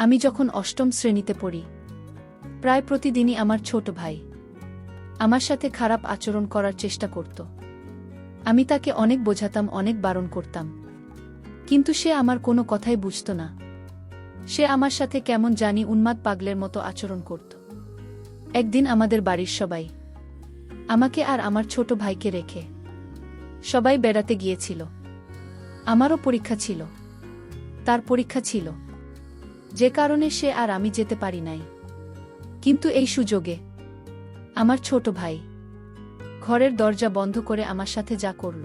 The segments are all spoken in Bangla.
আমি যখন অষ্টম শ্রেণীতে পড়ি, প্রায় প্রতিদিনই আমার ছোট ভাই আমার সাথে খারাপ আচরণ করার চেষ্টা করত। আমি তাকে অনেক বোঝাতাম, অনেক বারণ করতাম, কিন্তু সে আমার কোনো কথাই বুঝত না। সে আমার সাথে কেমন জানি উন্মাদ পাগলের মতো আচরণ করত। একদিন আমাদের বাড়ির সবাই আমাকে আর আমার ছোট ভাইকে রেখে সবাই বেড়াতে গিয়েছিল। আমারও পরীক্ষা ছিল, তার পরীক্ষা ছিল, যে কারণে সে আর আমি যেতে পারি নাই। কিন্তু এই সুযোগে আমার ছোট ভাই ঘরের দরজা বন্ধ করে আমার সাথে যা করল,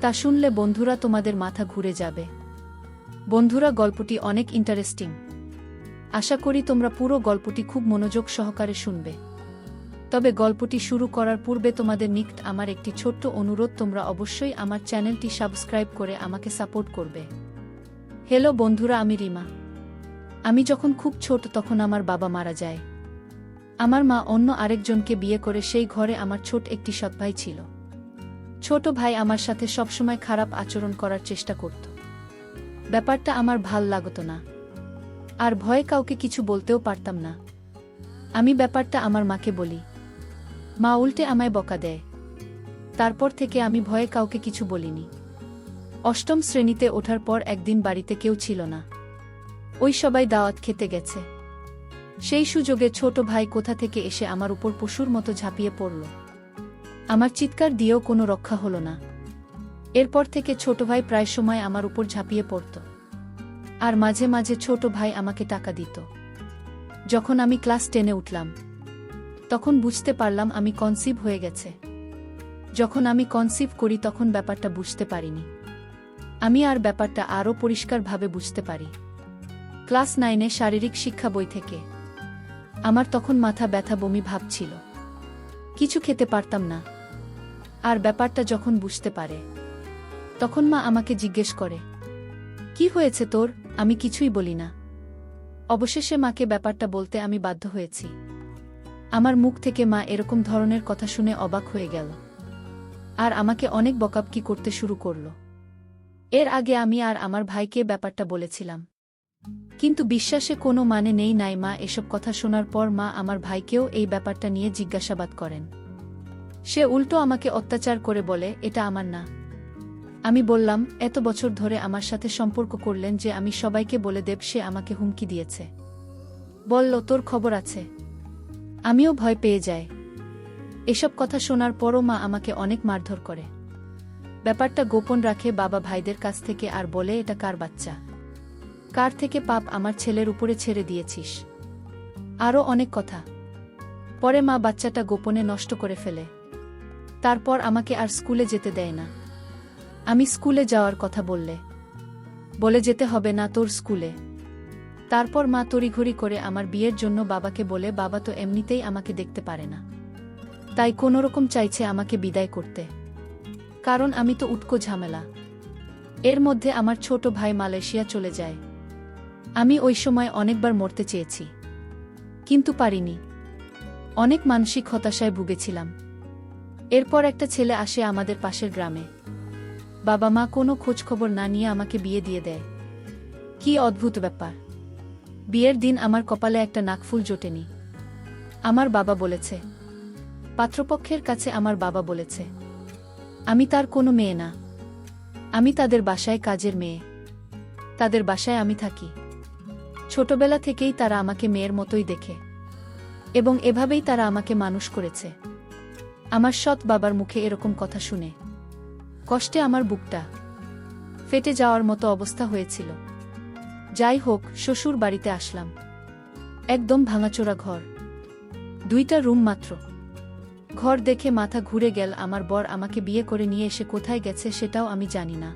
তা শুনলে বন্ধুরা তোমাদের মাথা ঘুরে যাবে। বন্ধুরা, গল্পটি অনেক ইন্টারেস্টিং। আশা করি তোমরা পুরো গল্পটি খুব মনোযোগ সহকারে শুনবে। তবে গল্পটি শুরু করার পূর্বে তোমাদের নিকট আমার একটি ছোট্ট অনুরোধ, তোমরা অবশ্যই আমার চ্যানেলটি সাবস্ক্রাইব করে আমাকে সাপোর্ট করবে। হ্যালো বন্ধুরা, আমি রিমা। আমি যখন খুব ছোট তখন আমার বাবা মারা যায়। আমার মা অন্য আরেকজনকে বিয়ে করে সেই ঘরে আমার ছোট একটি সৎ ভাই ছিল। ছোট ভাই আমার সাথে সবসময় খারাপ আচরণ করার চেষ্টা করত। ব্যাপারটা আমার ভাল লাগতো না, আর ভয়ে কাউকে কিছু বলতেও পারতাম না। আমি ব্যাপারটা আমার মাকে বলি, মা উল্টে আমায় বকা দেয়। তারপর থেকে আমি ভয়ে কাউকে কিছু বলিনি। অষ্টম শ্রেণীতে ওঠার পর একদিন বাড়িতে কেউ ছিল না, ওই সবাই দাওয়াত খেতে গেছে। সেই সুযোগে ছোট ভাই কোথা থেকে এসে আমার উপর পশুর মতো ঝাঁপিয়ে পড়ল। আমার চিৎকার দিয়েও কোনো রক্ষা হলো না। এরপর থেকে ছোট ভাই প্রায় সময় আমার উপর ঝাঁপিয়ে পড়ত, আর মাঝে মাঝে ছোট ভাই আমাকে টাকা দিত। যখন আমি ক্লাস 10-এ উঠলাম, তখন বুঝতে পারলাম আমি কনসিভ হয়ে গেছে। যখন আমি কনসিভ করি তখন ব্যাপারটা বুঝতে পারিনি। আমি আর ব্যাপারটা আরও পরিষ্কারভাবে বুঝতে পারি ক্লাস 9-এ শারীরিক শিক্ষা বই থেকে। আমার তখন মাথা ব্যথা, বমি ভাব ছিল, কিছু খেতে পারতাম না। আর ব্যাপারটা যখন বুঝতে পারে, তখন মা আমাকে জিজ্ঞেস করে, কি হয়েছে তোর? আমি কিছুই বলি না। অবশেষে মাকে ব্যাপারটা বলতে আমি বাধ্য হয়েছি। আমার মুখ থেকে মা এরকম ধরনের কথা শুনে অবাক হয়ে গেল, আর আমাকে অনেক বকাবকি করতে শুরু করল। এর আগে আমি আর আমার ভাইকে ব্যাপারটা বলেছিলাম, কিন্তু বিশ্বাসে কোনো মানে নেই নাই। মা এসব কথা শোনার পর মা আমার ভাইকেও এই ব্যাপারটা নিয়ে জিজ্ঞাসাবাদ করেন। সে উল্টো আমাকে অত্যাচার করে বলে, এটা আমার না। আমি বললাম, এত বছর ধরে আমার সাথে সম্পর্ক করলেন যে আমি সবাইকে বলে দেব। সে আমাকে হুমকি দিয়েছে, বলল তোর খবর আছে। আমিও ভয় পেয়ে যাই। এসব কথা শোনার পরও মা আমাকে অনেক মারধর করে। ব্যাপারটা গোপন রাখে বাবা ভাইদের কাছ থেকে, আর বলে এটা কার বাচ্চা, কার থেকে পাপ আমার ছেলের উপরে ছেড়ে দিয়েছিস, আরও অনেক কথা। পরে মা বাচ্চাটা গোপনে নষ্ট করে ফেলে। তারপর আমাকে আর স্কুলে যেতে দেয় না। আমি স্কুলে যাওয়ার কথা বলে যেতে হবে না তোর স্কুলে। তারপর মা তড়িঘড়ি করে আমার বিয়ের জন্য বাবাকে বলে, বাবা তো এমনিতেই আমাকে দেখতে পারে না, তাই কোনোরকম চাইছে আমাকে বিদায় করতে, কারণ আমি তো উটকো ঝামেলা। এর মধ্যে আমার ছোট ভাই মালয়েশিয়া চলে যায়। আমি ওই সময় অনেকবার মরতে চেয়েছি, কিন্তু পারিনি। অনেক মানসিক হতাশায় ভুগেছিলাম। এরপর একটা ছেলে আসে আমাদের পাশের গ্রামে। বাবা মা কোনো খোঁজখবর না নিয়ে আমাকে বিয়ে দিয়ে দেয়। কি অদ্ভুত ব্যাপার! বিয়ের দিন আমার কপালে একটা নাকফুল জোটেনি। আমার বাবা বলেছে, পাত্রপক্ষের কাছে আমার বাবা বলেছে, আমি তার কোনো মেয়ে না। আমি তাদের বাসায় কাজের মেয়ে। তাদের বাসায় আমি থাকি। ছোটবেলা থেকেই তারা আমাকে মেয়ের মতোই দেখে, এবং এভাবেই তারা আমাকে মানুষ করেছে। আমার সৎ বাবার মুখে এরকম কথা শুনে কষ্টে আমার বুকটা ফেটে যাওয়ার মতো অবস্থা হয়েছিল। যাই হোক, শ্বশুর বাড়িতে আসলাম। একদম ভাঙাচোরা ঘর, 2টা রুম মাত্র। ঘর দেখে মাথা ঘুরে গেল। আমার বর আমাকে বিয়ে করে নিয়ে এসে কোথায় গেছে সেটাও আমি জানি না।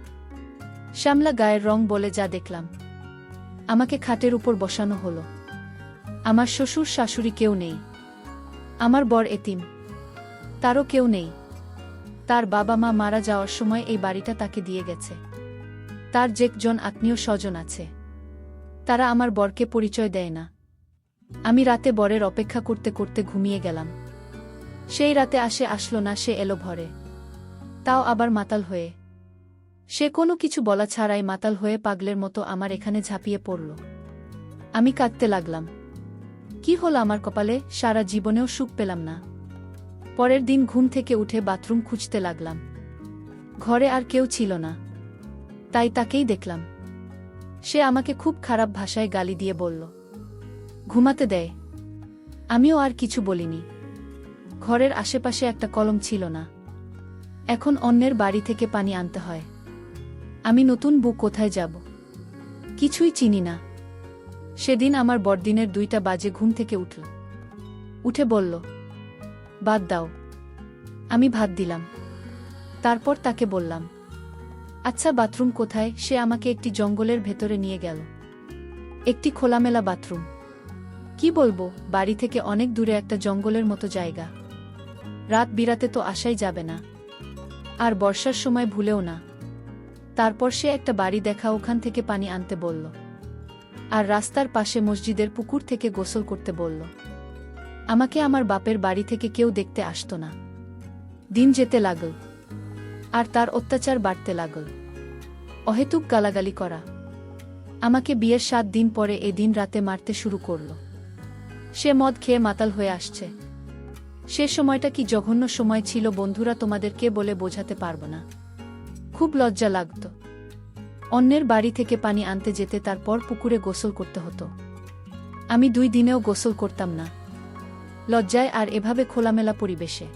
শ্যামলা গায়ের রং বলে যা দেখলাম। আমাকে খাটের উপর বসানো হলো। আমার শ্বশুর শাশুড়ি কেউ নেই। আমার বর এতিম, তারও কেউ নেই। তার বাবা মা মারা যাওয়ার সময় এই বাড়িটা তাকে দিয়ে গেছে। তার যে জন আত্মীয় স্বজন আছে, তারা আমার বরকে পরিচয় দেয় না। আমি রাতে বরের অপেক্ষা করতে করতে ঘুমিয়ে গেলাম। সেই রাতে আসলো না। সে এলো ভরে, তাও আবার মাতাল হয়ে। সে কোনো কিছু বলা ছাড়াই মাতাল হয়ে পাগলের মতো আমার এখানে ঝাঁপিয়ে পড়ল। আমি কাঁদতে লাগলাম। কি হল আমার কপালে, সারা জীবনেও সুখ পেলাম না। পরের দিন ঘুম থেকে উঠে বাথরুম খুঁজতে লাগলাম। ঘরে আর কেউ ছিল না, তাই তাকেই দেখলাম। সে আমাকে খুব খারাপ ভাষায় গালি দিয়ে বলল, ঘুমাতে দেয়। আমিও আর কিছু বলিনি। ঘরের আশেপাশে একটা কলম ছিল না। এখন অন্যের বাড়ি থেকে পানি আনতে হয়। আমি নতুন বউ, কোথায় যাব? কিছুই চিনি না। সেদিন আমার বড়দিনের 2টা বাজে ঘুম থেকে উঠল। উঠে বলল, বাদ দাও। আমি ভাত দিলাম। তারপর তাকে বললাম, আচ্ছা বাথরুম কোথায়? সে আমাকে একটি জঙ্গলের ভেতরে নিয়ে গেল। একটি খোলামেলা বাথরুম। কি বলবো, বাড়ি থেকে অনেক দূরে একটা জঙ্গলের মতো জায়গা। রাত বিরাতে তো আসাই যাবে না, আর বর্ষার সময় ভুলেও না। তারপর সে একটা বাড়ি দেখা, ওখান থেকে পানি আনতে বলল, আর রাস্তার পাশে মসজিদের পুকুর থেকে গোসল করতে বলল। আমাকে আমার বাপের বাড়ি থেকে কেউ দেখতে আসতো না। দিন যেতে লাগল, আর তার অত্যাচার বাড়তে লাগল। অহেতুক গালাগালি করা। আমাকে বিয়ের 7 দিন পরে দিন রাতে মারতে শুরু করল। সে মদ খেয়ে মাতাল হয়ে আসছে। সে সময়টা কি জঘন্য সময় ছিল বন্ধুরা, তোমাদেরকে বলে বোঝাতে পারব না। খুব লজ্জা লাগত। অন্যের বাড়ি থেকে পানি আনতে যেতে, তারপর পুকুরে গোসল করতে হতো। আমি 2 দিনেও গোসল করতাম না, লজ্জায়। আর এভাবে খোলামেলা পরিবেশে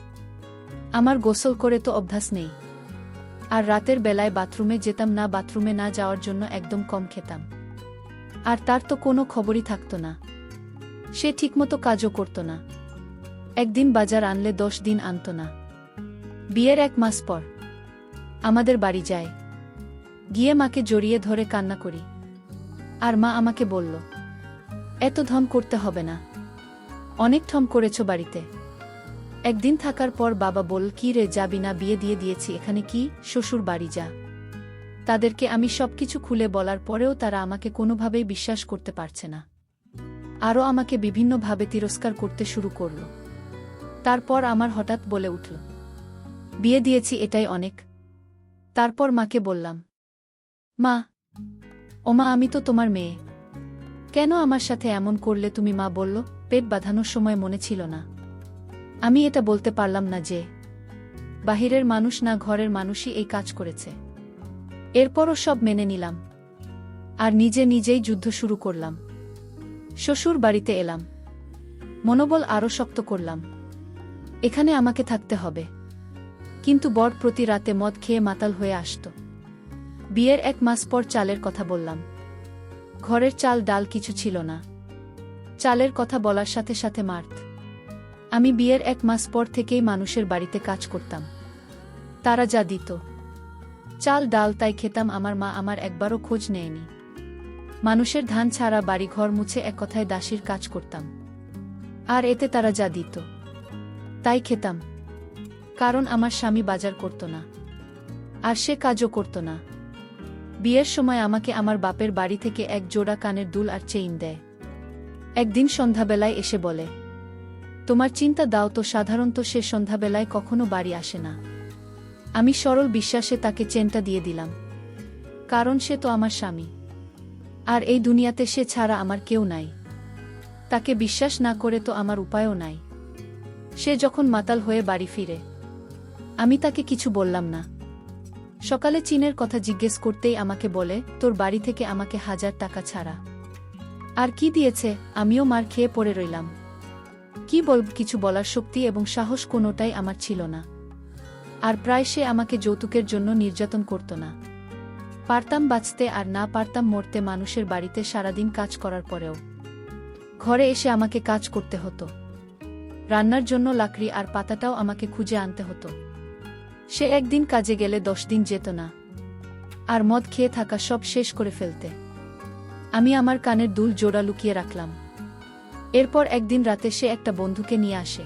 আমার গোসল করে তো অভ্যাস নেই। আর রাতের বেলায় বাথরুমে যেতাম না। বাথরুমে না যাওয়ার জন্য একদম কম খেতাম। আর তার তো কোনো খবরই থাকতো না। সে ঠিকমতো কাজও করত না। একদিন বাজার আনলে 10 দিন আনত না। বিয়ের 1 মাস পর আমাদের বাড়ি যায়। গিয়ে মাকে জড়িয়ে ধরে কান্না করি। আর মা আমাকে বলল, এত ধম করতে হবে না, অনেক ঠম করেছ বাড়িতে। একদিন থাকার পর বাবা বলল, কি রে, যাবি না? বিয়ে দিয়ে দিয়েছি, এখানে কি? শ্বশুর বাড়ি যা। তাদেরকে আমি সবকিছু খুলে বলার পরেও তারা আমাকে কোনোভাবেই বিশ্বাস করতে পারছে না। আরও আমাকে বিভিন্নভাবে তিরস্কার করতে শুরু করল। তারপর আমার হঠাৎ বলে উঠল, বিয়ে দিয়েছি, এটাই অনেক। তারপর মাকে বললাম, মা, ওমা, আমি তো তোমার মেয়ে, কেন আমার সাথে এমন করলে তুমি? মা বলল, পেট বাঁধানোর সময় মনে ছিল না। আমি এটা বলতে পারলাম না যে বাহিরের মানুষ না, ঘরের মানুষই এই কাজ করেছে। এরপরও সব মেনে নিলাম, আর নিজেই যুদ্ধ শুরু করলাম। শ্বশুর বাড়িতে এলাম, মনোবল আরও শক্ত করলাম। এখানে আমাকে থাকতে হবে। কিন্তু বর প্রতি রাতে মদ খেয়ে মাতাল হয়ে আসত। বিয়ের 1 মাস পর চালের কথা বললাম। ঘরের চাল ডাল কিছু ছিল না। চালের কথা বলার সাথে সাথে মারত। আমি বিয়ের 1 মাস পর থেকেই মানুষের বাড়িতে কাজ করতাম। তারা যা দিত, চাল ডাল, তাই খেতাম। আমার মা আমার একবারও খোঁজ নেয়নি। মানুষের ধান ছাড়া বাড়ি ঘর মুছে, এক কথায় দাসীর কাজ করতাম। আর এতে তারা যা দিত তাই খেতাম। কারণ আমার স্বামী বাজার করত না, আর সে কাজও করত না। বিয়ের সময় আমাকে আমার বাপের বাড়ি থেকে 1 জোড়া কানের দুল আর চেইন দেয়। একদিন সন্ধ্যাবেলায় এসে বলে, তোমার চিন্তা দাও তো। সাধারণত সে সন্ধ্যাবেলায় কখনো বাড়ি আসে না। আমি সরল বিশ্বাসে তাকে চেনটা দিয়ে দিলাম, কারণ সে তো আমার স্বামী, আর এই দুনিয়াতে সে ছাড়া আমার কেউ নাই। তাকে বিশ্বাস না করে তো আমার উপায়ও নাই। সে যখন মাতাল হয়ে বাড়ি ফিরে, আমি তাকে কিছু বললাম না। সকালে চীনের কথা জিজ্ঞেস করতেই আমাকে বলে, তোর বাড়ি থেকে আমাকে 1000 টাকা ছাড়া আর কি দিয়েছে। আমিও মার খেয়ে পড়ে রইলাম। কি বলব, কিছু বলার শক্তি এবং সাহস কোনোটাই আমার ছিল না। আর প্রায় সে আমাকে যৌতুকের জন্য নির্যাতন করত না। পারতাম বাঁচতে আর না পারতাম মরতে। মানুষের বাড়িতে সারাদিন কাজ করার পরেও ঘরে এসে আমাকে কাজ করতে হতো। রান্নার জন্য লাকড়ি আর পাতাটাও আমাকে খুঁজে আনতে হতো। সে একদিন কাজে গেলে 10 দিন যেত না, আর মদ খেয়ে থাকা সব শেষ করে ফেলতে। আমি আমার কানের দুল জোড়া লুকিয়ে রাখলাম। এরপর একদিন রাতে সে একটা বন্ধুকে নিয়ে আসে।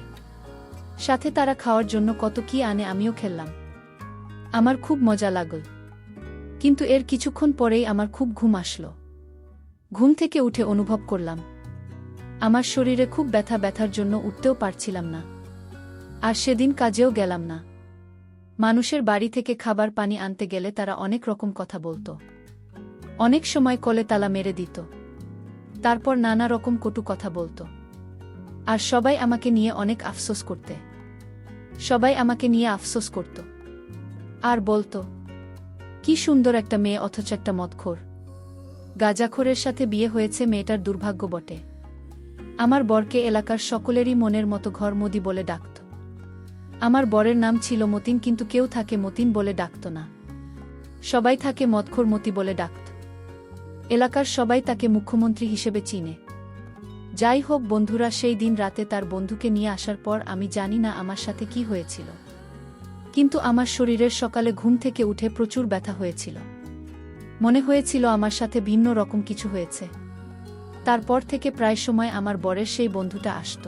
সাথে তারা খাওয়ার জন্য কত কি আনে, আমিও খেললাম। আমার খুব মজা লাগল। কিন্তু এর কিছুক্ষণ পরেই আমার খুব ঘুম আসলো। ঘুম থেকে উঠে অনুভব করলাম আমার শরীরে খুব ব্যথার জন্য উঠতেও পারছিলাম না। আর সেদিন কাজেও গেলাম না। মানুষের বাড়ি থেকে খাবার পানি আনতে গেলে তারা অনেক রকম কথা বলতো। অনেক সময় কলে তালা মেরে দিত। তারপর নানা রকম কটু কথা বলতো। আর সবাই আমাকে নিয়ে অনেক আফসোস করতে। সবাই আমাকে নিয়ে আফসোস করত আর বলতো, কি সুন্দর একটা মেয়ে অথচ একটা মদখোর, গাঁজাখোরের সাথে বিয়ে হয়েছে, মেয়েটার দুর্ভাগ্য বটে। আমার বরকে এলাকার সকলেরই মনের মতো ঘরমদি বলে ডাকত। আমার বরের নাম ছিল মতিন, কিন্তু কেউ তাকে মতিন বলে ডাকত না। সবাই তাকে মদখোর মতি বলে ডাকত। এলাকার সবাই তাকে মুখ্যমন্ত্রী হিসেবে চিনে। যাই হোক বন্ধুরা, সেই দিন রাতে তার বন্ধুকে নিয়ে আসার পর আমি জানি না আমার সাথে কি হয়েছিল, কিন্তু আমার শরীরের সকালে ঘুম থেকে উঠে প্রচুর ব্যথা হয়েছিল। মনে হয়েছিল আমার সাথে ভিন্ন রকম কিছু হয়েছে। তারপর থেকে প্রায় সময় আমার বরের সেই বন্ধুটা আসত।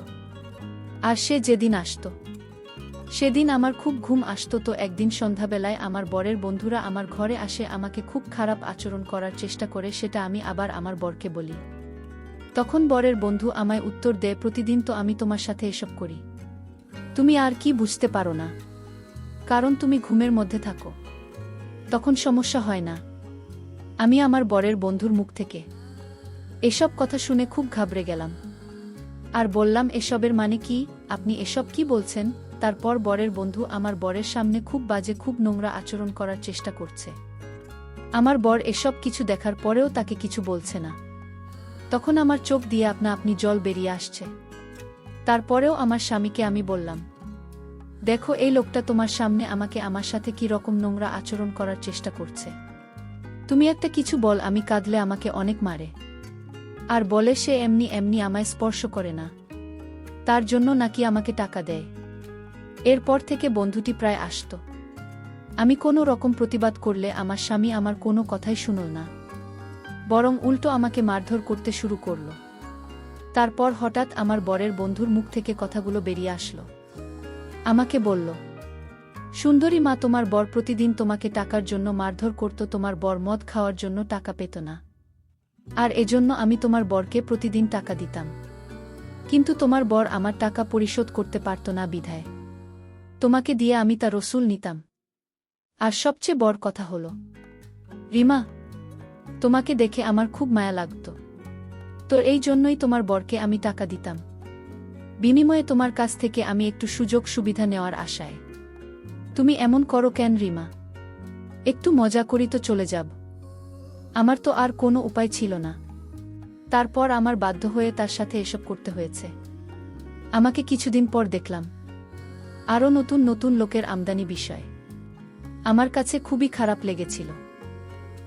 আর সে যেদিন আসত সেদিন আমার খুব ঘুম আসত। তো একদিন সন্ধ্যাবেলায় আমার বরের বন্ধুরা আমার ঘরে আসে, আমাকে খুব খারাপ আচরণ করার চেষ্টা করে। সেটা আমি আবার আমার বরকে বলি। তখন বরের বন্ধু আমায় উত্তর দেয়, প্রতিদিন তো আমি তোমার সাথে এসব করি, তুমি আর কি বুঝতে পারো না? কারণ তুমি ঘুমের মধ্যে থাকো, তখন সমস্যা হয় না। আমি আমার বরের বন্ধুর মুখ থেকে এসব কথা শুনে খুব ঘাবড়ে গেলাম আর বললাম, এসবের মানে কি? আপনি এসব কি বলছেন? তারপর বরের বন্ধু আমার বরের সামনে খুব বাজে, খুব নোংরা আচরণ করার চেষ্টা করছে। আমার বর এসব কিছু দেখার পরেও তাকে কিছু বলছে না। তখন আমার চোখ দিয়ে আপনা আপনি জল বেরিয়ে আসছে। তারপরেও আমার স্বামীকে আমি বললাম, দেখো এই লোকটা তোমার সামনে আমাকে আমার সাথে কি রকম নোংরা আচরণ করার চেষ্টা করছে। তুমি একটা কিছু বল, আমি কাঁদলে আমাকে অনেক মারে। আর বলে সে এমনি এমনি আমায় স্পর্শ করে না, তার জন্য নাকি আমাকে টাকা দেয়। এরপর থেকে বন্ধুটি প্রায় আসত। আমি কোনো রকম প্রতিবাদ করলে আমার স্বামী আমার কোনো কথাই শুনল না, বরং উল্টো আমাকে মারধর করতে শুরু করল। তারপর হঠাৎ আমার বরের বন্ধুর মুখ থেকে কথাগুলো বেরিয়ে আসলো। আমাকে বলল, সুন্দরী মা, তোমার বর প্রতিদিন তোমাকে টাকার জন্য মারধর করত। তোমার বর মদ খাওয়ার জন্য টাকা পেত না, আর এজন্য আমি তোমার বরকে প্রতিদিন টাকা দিতাম। কিন্তু তোমার বর আমার টাকা পরিশোধ করতে পারত না, বিধায় তোমাকে দিয়ে আমি তার রসুল নিতাম। আর সবচেয়ে বড় কথা হলো, রিমা, তোমাকে দেখে আমার খুব মায়া লাগত। তো এই জন্যই তোমার বরকে আমি টাকা দিতাম, বিনিময়ে তোমার কাছ থেকে আমি একটু সুযোগ সুবিধা নেওয়ার আশায়। তুমি এমন করো কেন রিমা? একটু মজা করি তো চলে যাব। আমার তো আর কোনো উপায় ছিল না। তারপর আমার বাধ্য হয়ে তার সাথে এসব করতে হয়েছে। আমাকে কিছুদিন পর দেখলাম আরও নতুন নতুন লোকের আমদানি বিষয়। আমার কাছে খুবই খারাপ লেগেছিল,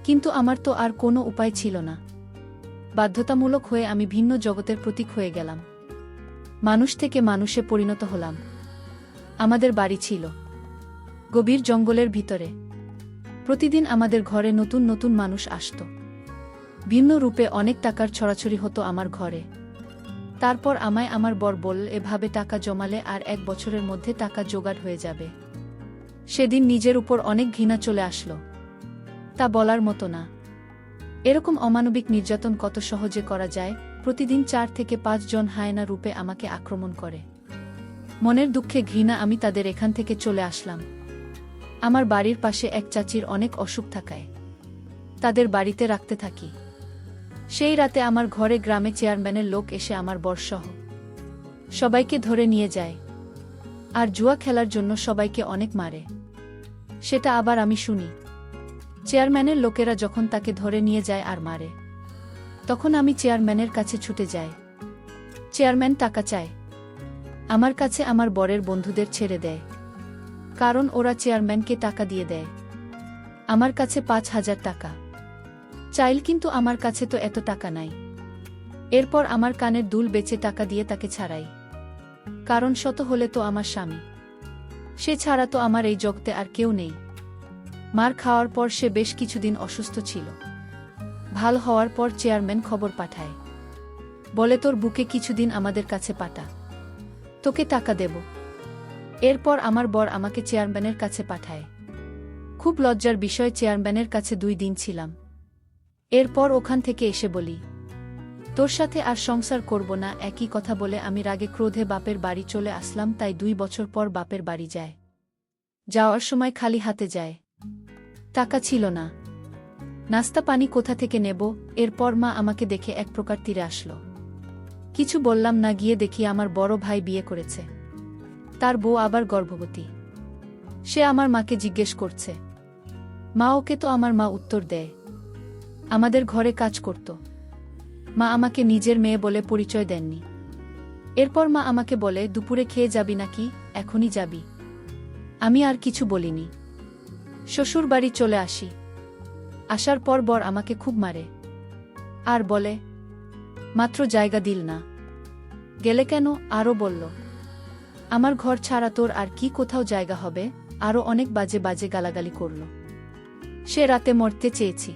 কিন্তু আমার তো আর কোনো উপায় ছিল না। বাধ্যতামূলক হয়ে আমি ভিন্ন জগতের প্রতীক হয়ে গেলাম। মানুষ থেকে মানুষে পরিণত হলাম। আমাদের বাড়ি ছিল গভীর জঙ্গলের ভিতরে। প্রতিদিন আমাদের ঘরে নতুন নতুন মানুষ আসত। ভিন্ন রূপে অনেক টাকার ছড়াছড়ি হতো আমার ঘরে। তারপর আমায় আমার বর বলল, এভাবে টাকা জমালে আর 1 বছরের মধ্যে টাকা জোগাড় হয়ে যাবে। সেদিন নিজের উপর অনেক ঘৃণা চলে আসলো। তা বলার মতো না। এরকম অমানবিক নির্যাতন কত সহজে করা যায়। প্রতিদিন 4 থেকে 5 জন হায়না রূপে আমাকে আক্রমণ করে। মনের দুঃখে ঘৃণা আমি তাদের এখান থেকে চলে আসলাম। আমার বাড়ির পাশে এক চাচির অনেক অসুখ থাকায় তাদের বাড়িতে রাখতে থাকি। সেই রাতে আমার ঘরে গ্রামে চেয়ারম্যানের লোক এসে আমার বরসহ সবাইকে ধরে নিয়ে যায়, আর জুয়া খেলার জন্য সবাইকে অনেক মারে। সেটা আবার আমি শুনি। চেয়ারম্যানের লোকেরা যখন তাকে ধরে নিয়ে যায় আর মারে, তখন আমি চেয়ারম্যানের কাছে ছুটে যাই। চেয়ারম্যান টাকা চায় আমার কাছে। আমার বরের বন্ধুদের ছেড়ে দেয়, কারণ ওরা চেয়ারম্যানকে টাকা দিয়ে দেয়। আমার কাছে 5,000 টাকা চাইল, কিন্তু আমার কাছে তো এত টাকা নাই। এরপর আমার কানের দুল বেচে টাকা দিয়ে তাকে ছাড়াই, কারণ শত হলে তো আমার স্বামী, সে ছাড়া তো আমার এই জগতে আর কেউ নেই। মার খাওয়ার পর সে বেশ কিছুদিন অসুস্থ ছিল। ভাল হওয়ার পর চেয়ারম্যান খবর পাঠায়, বলে তোর বুকে কিছুদিন আমাদের কাছে পাঠা, তোকে টাকা দেব। এরপর আমার বর আমাকে চেয়ারম্যানের কাছে পাঠায়। খুব লজ্জার বিষয়, চেয়ারম্যানের কাছে 2 দিন ছিলাম। এরপর ওখান থেকে এসে বলি, তোর সাথে আর সংসার করব না। একই কথা বলে আমি রাগে ক্রোধে বাপের বাড়ি চলে আসলাম। তাই 2 বছর পর বাপের বাড়ি যায়। যাওয়ার সময় খালি হাতে যায়, টাকা ছিল না। নাস্তা পানি কোথা থেকে নেব? এরপর মা আমাকে দেখে এক প্রকার তীরে আসলো। কিছু বললাম না, গিয়ে দেখি আমার বড় ভাই বিয়ে করেছে। তার বউ আবার গর্ভবতী। সে আমার মাকে জিজ্ঞেস করছে, মা ওকে? তো আমার মা উত্তর দেয়, আমাদের ঘরে কাজ করত। মা আমাকে নিজের মেয়ে বলে পরিচয় দেননি। এরপর মা আমাকে বলে, দুপুরে খেয়ে যাবি নাকি? এখনই যাবি? আমি আর কিছু বলিনি। শ্বশুর বাড়ি চলে আসি। আসার পর বর আমাকে খুব মারে আর বলে, মাত্র জায়গা দিল না, গেলে কেন? আরও বলল, আমার ঘর ছাড়া তোর আর কি কোথাও জায়গা হবে? আরও অনেক বাজে বাজে গালাগালি করল। সে রাতে মরতে চেয়েছি,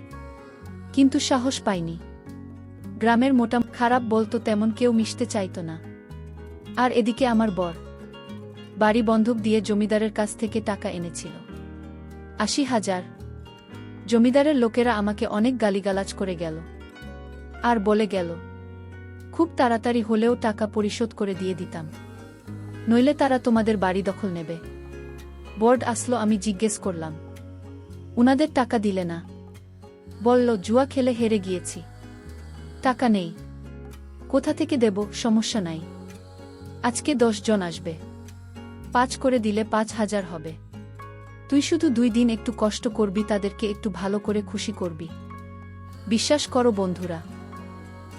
কিন্তু সাহস পাইনি। গ্রামের মোটা খারাপ বলতো তেমন কেউ মিশতে চাইত না। আর এদিকে আমার বর বাড়ি বন্ধক দিয়ে জমিদারের কাছ থেকে টাকা এনেছিল ৮০,০০০। জমিদারের লোকেরা আমাকে অনেক গালিগালাজ করে গেল আর বলে গেল, খুব তাড়াতাড়ি হলেও টাকা পরিশোধ করে দিয়ে দিতাম, নইলে তারা তোমাদের বাড়ি দখল নেবে। বোর্ড আসলো, আমি জিজ্ঞেস করলাম, উনাদের টাকা দিলে না? বলল, জুয়া খেলে হেরে গিয়েছি, টাকা নেই। কোথা থেকে দেব? সমস্যা নাই, আজকে ১০ জন আসবে, ৫ করে দিলে ৫,০০০ হবে। তুই শুধু ২ দিন একটু কষ্ট করবি, তাদেরকে একটু ভালো করে খুশি করবি। বিশ্বাস করো বন্ধুরা,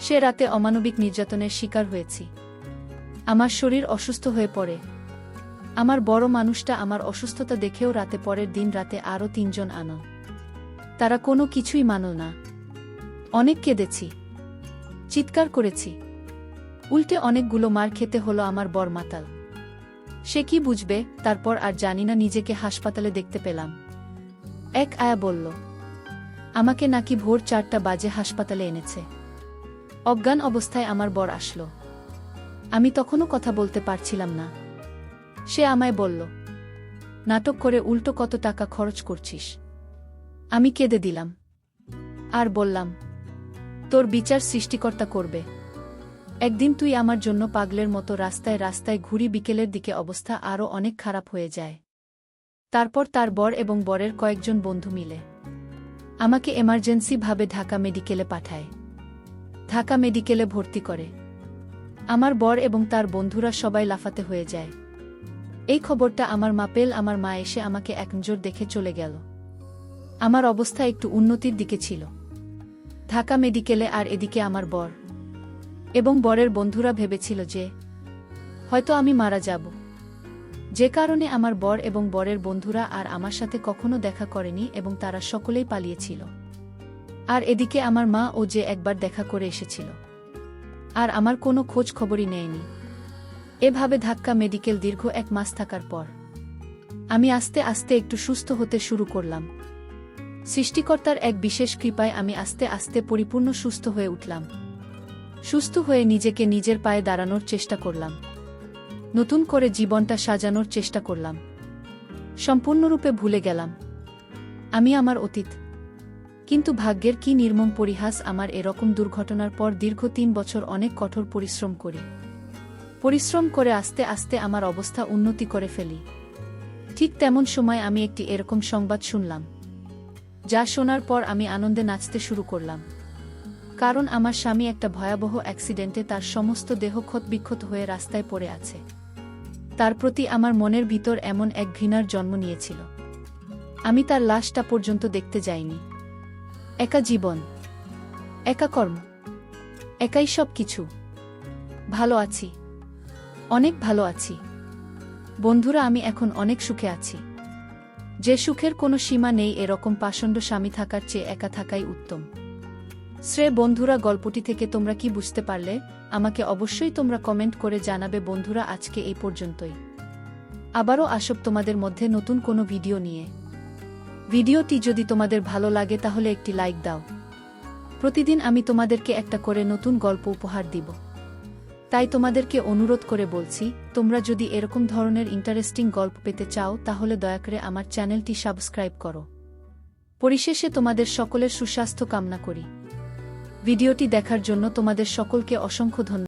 সে রাতে অমানবিক নির্যাতনের শিকার হয়েছি। আমার শরীর অসুস্থ হয়ে পড়ে। আমার বড় মানুষটা আমার অসুস্থতা দেখেও রাতে পরের দিন রাতে আরও ৩ জন আনো। তারা কোনো কিছুই মানল না। অনেক কেঁদেছি, চিৎকার করেছি, উল্টে অনেকগুলো মার খেতে হলো। আমার বর মাতাল, সে কি বুঝবে? তারপর আর জানি না, নিজেকে হাসপাতালে দেখতে পেলাম। এক আয়া বলল, আমাকে নাকি ভোর ৪টা বাজে হাসপাতালে এনেছে। অজ্ঞান অবস্থায় আমার বর আসলো। আমি তখনও কথা বলতে পারছিলাম না। সে আমায় বলল, নাটক করে উল্টো কত টাকা খরচ করছিস। আমি কেঁদে দিলাম আর বললাম, তোর বিচার সৃষ্টিকর্তা করবে। একদিন তুই আমার জন্য পাগলের মতো রাস্তায় রাস্তায় ঘুরি। বিকেলের দিকে অবস্থা আরও অনেক খারাপ হয়ে যায়। তারপর তার বর এবং বরের কয়েকজন বন্ধু মিলে আমাকে এমার্জেন্সি ভাবে ঢাকা মেডিকেলে পাঠায়। ঢাকা মেডিকেলে ভর্তি করে। আমার বর এবং তার বন্ধুরা সবাই লাফাতে হয়ে যায়। এই খবরটা আমার মা পেল। আমার মা এসে আমাকে এক নজর দেখে চলে গেল। আমার অবস্থা একটু উন্নতির দিকে ছিল ঢাকা মেডিকেলে। আর এদিকে আমার বর এবং বরের বন্ধুরা ভেবেছিল যে হয়তো আমি মারা যাব, যে কারণে আমার বর এবং বরের বন্ধুরা আর আমার সাথে কখনো দেখা করেনি এবং তারা সকলেই পালিয়েছিল। আর এদিকে আমার মা ও যে একবার দেখা করে এসেছিল আর আমার কোনো খোঁজ খবরই নেয়নি। এভাবে ঢাকা মেডিকেল দীর্ঘ ১ মাস থাকার পর আমি আস্তে আস্তে একটু সুস্থ হতে শুরু করলাম। সৃষ্টিকর্তার এক বিশেষ কৃপায় আমি আস্তে আস্তে পরিপূর্ণ সুস্থ হয়ে উঠলাম। সুস্থ হয়ে নিজেকে নিজের পায়ে দাঁড়ানোর চেষ্টা করলাম। নতুন করে জীবনটা সাজানোর চেষ্টা করলাম। সম্পূর্ণরূপে ভুলে গেলাম আমি আমার অতীত। কিন্তু ভাগ্যের কি নির্মম পরিহাস, আমার এরকম দুর্ঘটনার পর দীর্ঘ ৩ বছর অনেক কঠোর পরিশ্রম করি। পরিশ্রম করে আস্তে আস্তে আমার অবস্থা উন্নতি করে ফেলি। ঠিক তেমন সময় আমি একটি এরকম সংবাদ শুনলাম, যা শোনার পর আমি আনন্দে নাচতে শুরু করলাম। কারণ আমার স্বামী একটা ভয়াবহ অ্যাক্সিডেন্টে তার সমস্ত দেহ ক্ষতবিক্ষত হয়ে রাস্তায় পড়ে আছে। তার প্রতি আমার মনের ভিতর এমন এক ঘৃণার জন্ম নিয়েছিল। আমি তার লাশটা পর্যন্ত দেখতে যাইনি। একা জীবন, একা কর্ম, একাই সব কিছু। ভালো আছি, অনেক ভালো আছি বন্ধুরা। আমি এখন অনেক সুখে আছি, যে সুখের কোনো সীমা নেই। এরকম পাষণ্ড স্বামী থাকার চেয়ে একা থাকাই উত্তম। বন্ধুরা, গল্পটি থেকে তোমরা কি বুঝতে পারলে আমাকে অবশ্যই তোমরা কমেন্ট করে জানাবে। বন্ধুরা, আজকে এই পর্যন্তই। আবারও আসব তোমাদের মধ্যে নতুন কোনো ভিডিও নিয়ে। ভিডিওটি যদি তোমাদের ভালো লাগে তাহলে একটি লাইক দাও। প্রতিদিন আমি তোমাদেরকে একটা করে নতুন গল্প উপহার দিব। তাই তোমাদেরকে অনুরোধ করে বলছি, তোমরা যদি এরকম ধরনের ইন্টারেস্টিং গল্প পেতে চাও তাহলে দয়া করে আমার চ্যানেলটি সাবস্ক্রাইব করো। পরিশেষে তোমাদের সকলের সুস্বাস্থ্য কামনা করি। ভিডিওটি দেখার জন্য তোমাদের সকলকে অসংখ্য ধন্যবাদ।